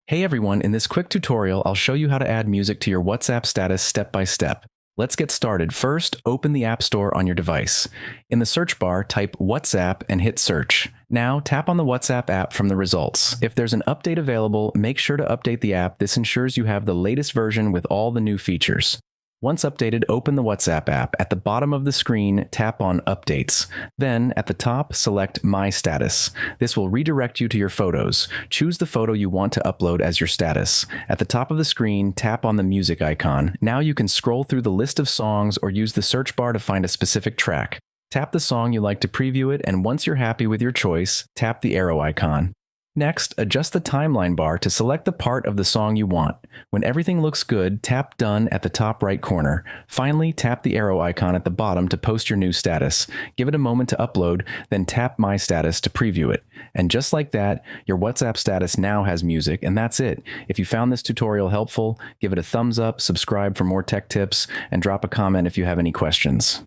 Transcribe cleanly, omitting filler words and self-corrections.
Hey everyone, in this quick tutorial, I'll show you how to add music to your WhatsApp status step by step. Let's get started. First, open the App Store on your device. In the search bar, type WhatsApp and hit search. Now, tap on the WhatsApp app from the results. If there's an update available, make sure to update the app. This ensures you have the latest version with all the new features. Once updated, open the WhatsApp app. At the bottom of the screen, tap on Updates. Then, at the top, select My Status. This will redirect you to your photos. Choose the photo you want to upload as your status. At the top of the screen, tap on the music icon. Now you can scroll through the list of songs or use the search bar to find a specific track. Tap the song you like to preview it, and once you're happy with your choice, tap the arrow icon. Next, adjust the timeline bar to select the part of the song you want. When everything looks good, tap Done at the top right corner. Finally, tap the arrow icon at the bottom to post your new status. Give it a moment to upload, then tap My Status to preview it. And just like that, your WhatsApp status now has music, and that's it. If you found this tutorial helpful, give it a thumbs up, subscribe for more tech tips, and drop a comment if you have any questions.